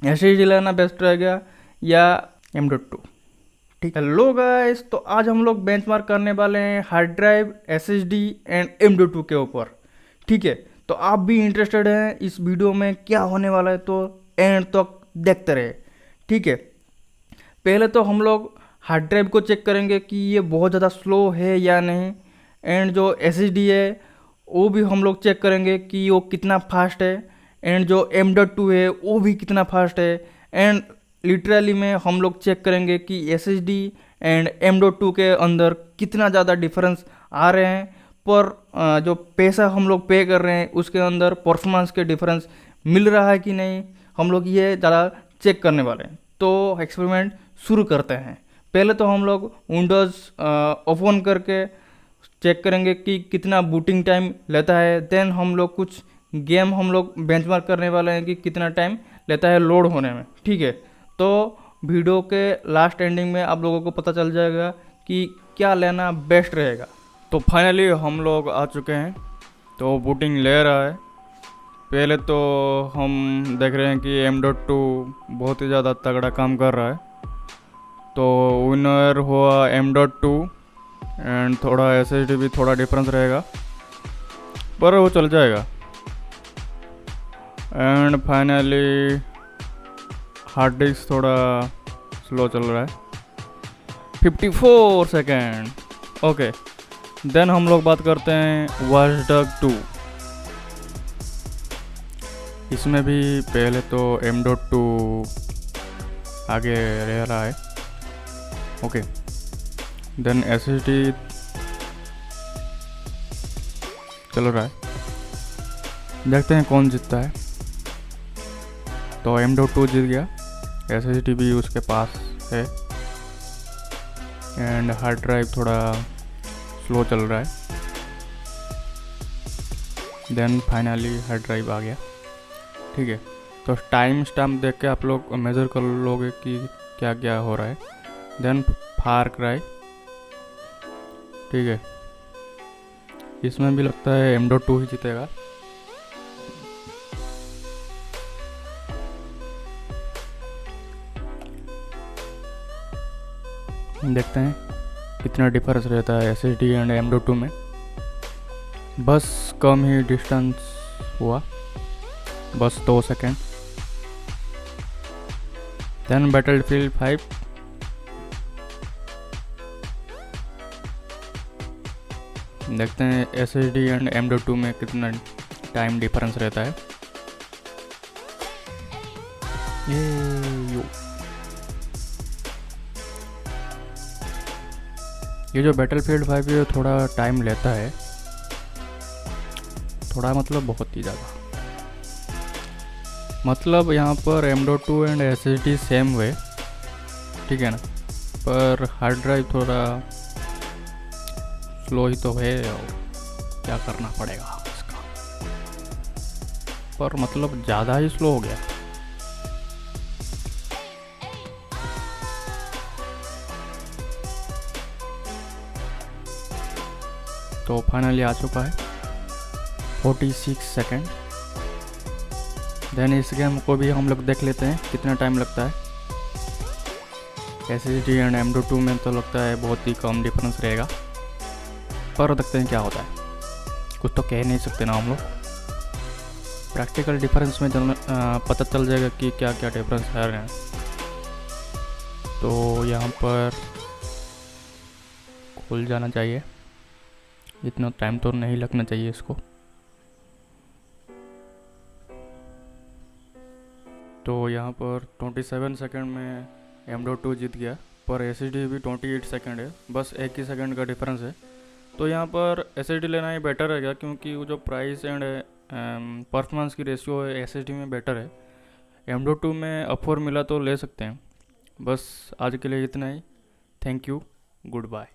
SSD लेना best रहेगा या M.2। ठीक, हेलो गाइस, तो आज हम लोग बेंचमार्क करने वाले हैं hard drive, SSD and M.2 के ऊपर। ठीक है, तो आप भी इंटरेस्टेड हैं इस वीडियो में क्या होने वाला है तो एंड तक देखते रहे। ठीक है, पहले तो हम लोग हार्ड ड्राइव को चेक करेंगे कि ये बहुत ज़्यादा स्लो है या नहीं, एंड जो SSD है वो भी हम लोग चेक करेंगे कि वो कितना फास्ट है, एंड जो M.2 है वो भी कितना फास्ट है। एंड लिटरली में हम लोग चेक करेंगे कि SSD एंड M.2 के अंदर कितना ज़्यादा डिफरेंस आ रहे हैं, पर जो पैसा हम लोग पे कर रहे हैं उसके अंदर परफॉर्मेंस के डिफरेंस मिल रहा है कि नहीं, हम लोग ये ज़्यादा चेक करने वाले हैं। तो एक्सपेरिमेंट शुरू करते हैं। पहले तो हम लोग विंडोज़ ओपन करके चेक करेंगे कि कितना बूटिंग टाइम लेता है। देन हम लोग कुछ गेम हम लोग बेंचमार्क करने वाले हैं कि कितना टाइम लेता है लोड होने में। ठीक है, तो वीडियो के लास्ट एंडिंग में आप लोगों को पता चल जाएगा कि क्या लेना बेस्ट रहेगा। तो फाइनली हम लोग आ चुके हैं, तो बूटिंग ले रहा है। पहले तो हम देख रहे हैं कि M.2 बहुत ही ज़्यादा तगड़ा काम कर रहा है, तो विनर हुआ M.2 एंड थोड़ा SSD भी थोड़ा डिफरेंस रहेगा, पर वो चल जाएगा। एंड फाइनली हार्ड डिस्क थोड़ा स्लो चल रहा है, 54 सेकेंड। ओके, देन हम लोग बात करते हैं वॉच डॉग 2। इसमें भी पहले तो M.2 आगे रह रहा है। ओके, देन SSD चल रहा है, देखते हैं कौन जीतता है। तो M.2 जीत गया, SSD भी उसके पास है, एंड हार्ड ड्राइव थोड़ा स्लो चल रहा है। देन फाइनली हार्ड ड्राइव आ गया। ठीक है, तो टाइम स्टैम्प देख के आप लोग मेज़र कर लोगे कि क्या क्या हो रहा है। देन फार क्राई, ठीक है, इसमें भी लगता है M.2 ही जीतेगा। देखते हैं कितना डिफरेंस रहता है SSD एंड M.2 में। बस कम ही डिस्टेंस हुआ, बस 2 सेकेंड। देन बैटलफील्ड 5, देखते हैं SSD एंड M.2 में कितना टाइम डिफरेंस रहता है। ये जो बैटलफील्ड 5 है थोड़ा टाइम लेता है, थोड़ा मतलब बहुत ही ज़्यादा। मतलब यहाँ पर M.2 and SSD same way, ठीक है ना, पर हार्ड ड्राइव थोड़ा स्लो ही तो है, और क्या करना पड़ेगा इसका, पर मतलब ज़्यादा ही स्लो हो गया। तो फाइनली आ चुका है 46 सेकेंड। देन इस गेम को भी हम लोग देख लेते हैं कितना टाइम लगता है। SSD एंड M.2 में तो लगता है बहुत ही कम डिफरेंस रहेगा, पर देखते हैं क्या होता है। कुछ तो कह नहीं सकते ना हम लोग, प्रैक्टिकल डिफरेंस में पता चल जाएगा कि क्या क्या डिफरेंस है रहे हैं। तो यहाँ पर खुल जाना चाहिए, इतना टाइम तो नहीं लगना चाहिए इसको। तो यहाँ पर 27 सेकंड में M.2 जीत गया, पर SSD भी 28 सेकंड है, बस 1 ही सेकंड का डिफरेंस है। तो यहाँ पर SSD लेना ही बेटर रहेगा, क्योंकि वो जो प्राइस एंड परफॉर्मेंस की रेशियो है SSD में बेटर है। M.2 में ऑफर मिला तो ले सकते हैं। बस आज के लिए इतना ही। Thank you, good bye.